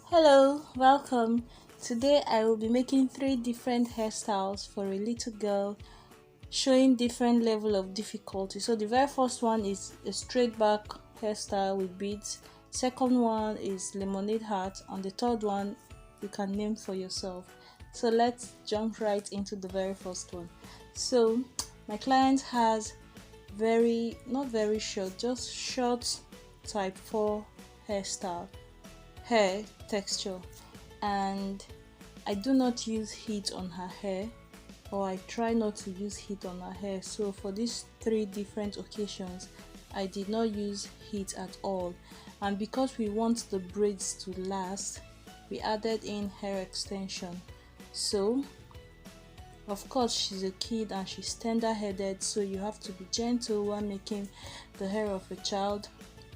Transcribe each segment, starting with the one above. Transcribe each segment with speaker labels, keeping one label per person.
Speaker 1: Hello, welcome. Today I will be making three different hairstyles for a little girl, showing different level of difficulty. So the very first one is a straight back hairstyle with beads. Second one is lemonade hat, and the third one you can name for yourself. So let's jump right into the very first one. So my client has not very short, just short type 4 hairstyle hair texture, and I do not use heat on her hair, or I try not to use heat on her hair. So for these three different occasions I did not use heat at all, and because we want the braids to last, we added in hair extension. So of course she's a kid and she's tender-headed, so you have to be gentle when making the hair of a child,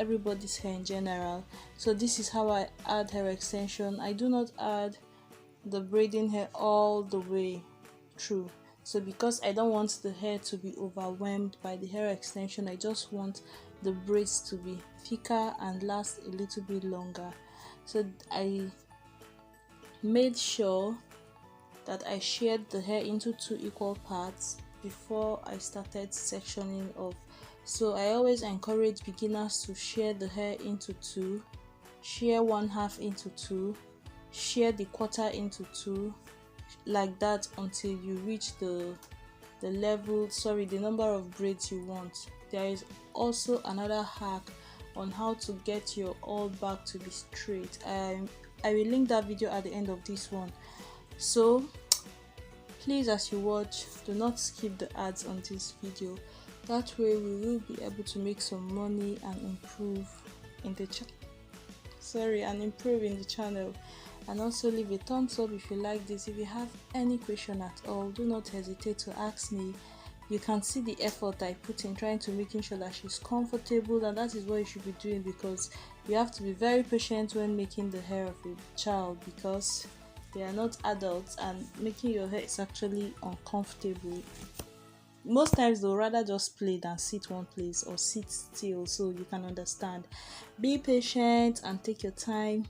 Speaker 1: everybody's hair in general. So this is how I add hair extension. I do not add the braiding hair all the way through. So because I don't want the hair to be overwhelmed by the hair extension, I just want the braids to be thicker and last a little bit longer. So I made sure that I shared the hair into two equal parts before I started sectioning off. So I always encourage beginners to share the hair into two, share one half into two, share the quarter into two, like that until you reach the number of braids you want. There is also another hack on how to get your all back to be straight. I will link that video at the end of this one. So please, as you watch, do not skip the ads on this video. That way we will be able to make some money and improve in the channel. And also leave a thumbs up if you like this. If you have any question at all, do not hesitate to ask me. You can see the effort I put in trying to making sure that she's comfortable, and that is what you should be doing, because you have to be very patient when making the hair of a child, because they are not adults and making your hair is actually uncomfortable. Most times they'll rather just play than sit one place or sit still, so you can understand. Be patient and take your time.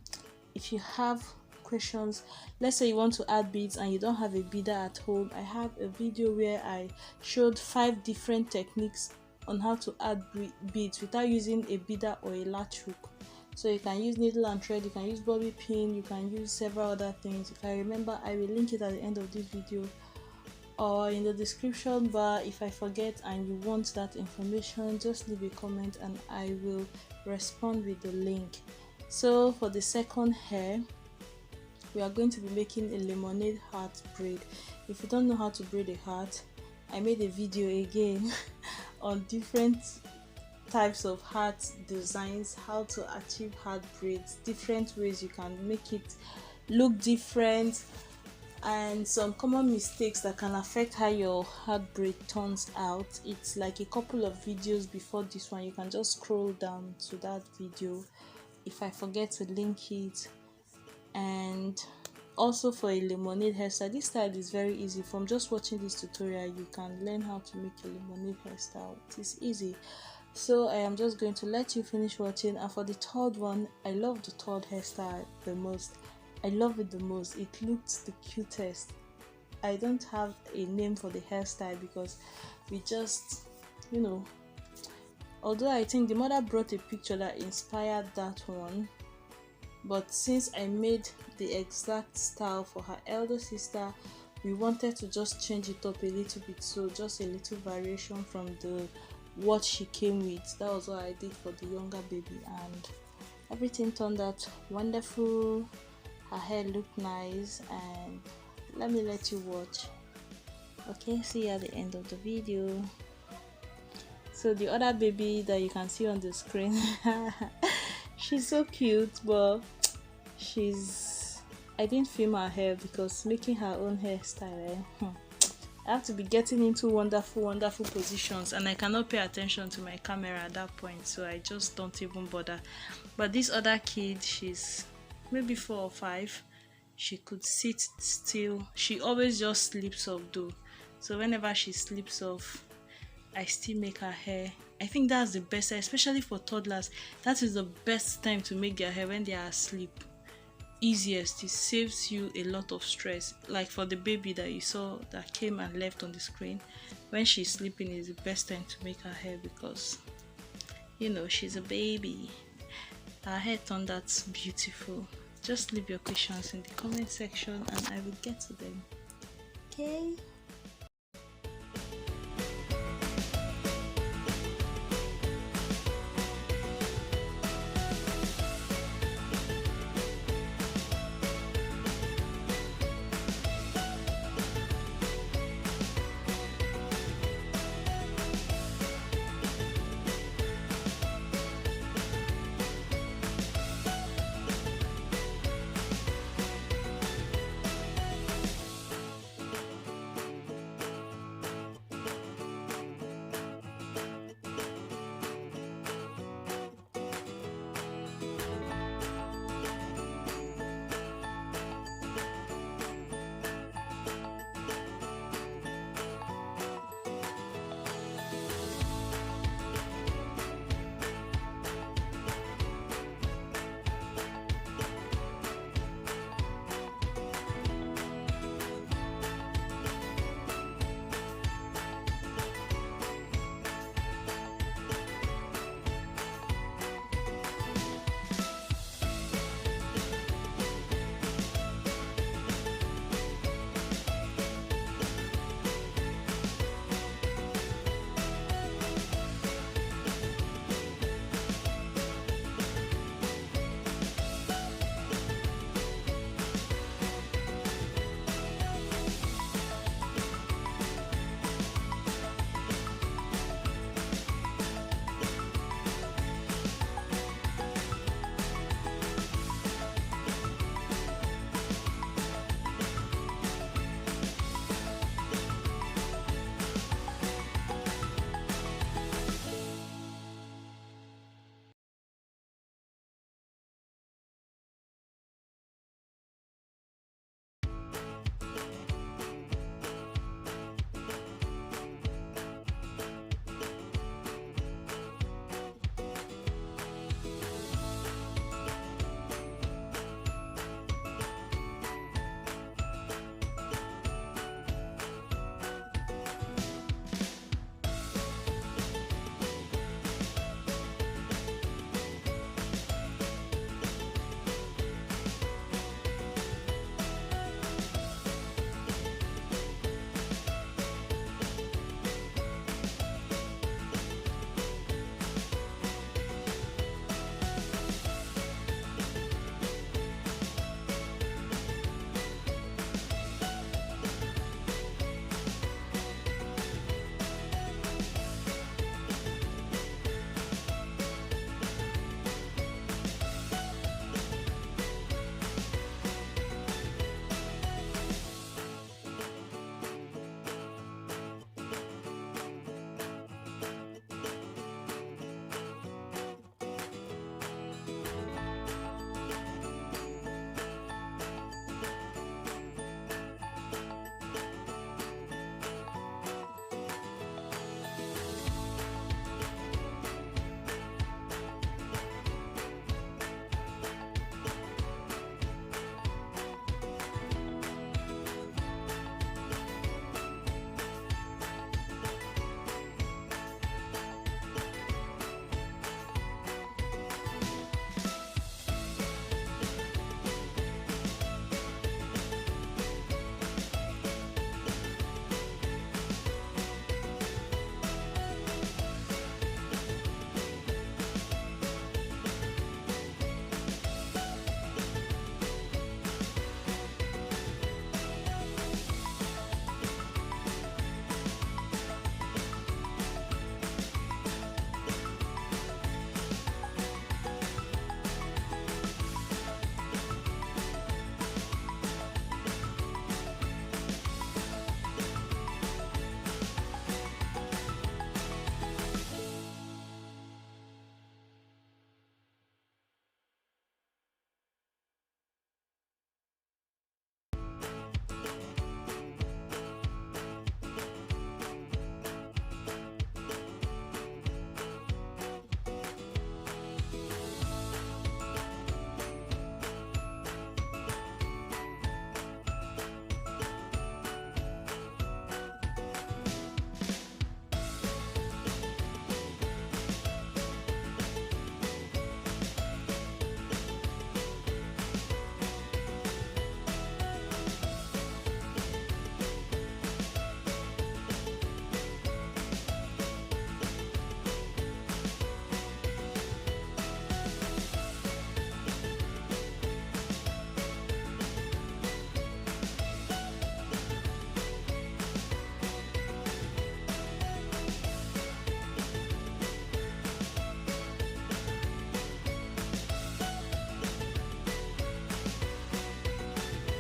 Speaker 1: If you have questions, let's say you want to add beads and you don't have a beader at home, I have a video where I showed 5 different techniques on how to add beads without using a beader or a latch hook. So you can use needle and thread, you can use bobby pin, you can use several other things. If I remember, I will link it at the end of this video or in the description bar. If I forget and you want that information, just leave a comment and I will respond with the link. So for the second hair, we are going to be making a lemonade hat braid. If you don't know how to braid a hat, I made a video again on different types of hat designs, how to achieve hat braids, different ways you can make it look different, and some common mistakes that can affect how your hat braid turns out. It's like a couple of videos before this one. You can just scroll down to that video if I forget to link it. And also for a lemonade hairstyle, this style is very easy. From just watching this tutorial, you can learn how to make a lemonade hairstyle. It is easy. So I am just going to let you finish watching. And for the third one, I love the third hairstyle the most. I love it the most. It looked the cutest. I don't have a name for the hairstyle because we just, although I think the mother brought a picture that inspired that one, but since I made the exact style for her elder sister, we wanted to just change it up a little bit. So just a little variation from what she came with. That was what I did for the younger baby, and everything turned out wonderful. Her hair looked nice, and let you watch. Okay, see you at the end of the video. So the other baby that you can see on the screen, she's so cute, but I didn't film her hair because making her own hairstyle, I have to be getting into wonderful positions, and I cannot pay attention to my camera at that point, so I just don't even bother. But this other kid, she's maybe 4 or 5. She could sit still. She always just sleeps off though, so whenever she sleeps off, I still make her hair. I think that's the best, especially for toddlers. That is the best time to make their hair, when they are asleep. easiest. It saves you a lot of stress. Like for the baby that you saw that came and left on the screen, when she's sleeping is the best time to make her hair, because she's a baby. Her hair turned out beautiful. Just leave your questions in the comment section and I will get to them. Okay.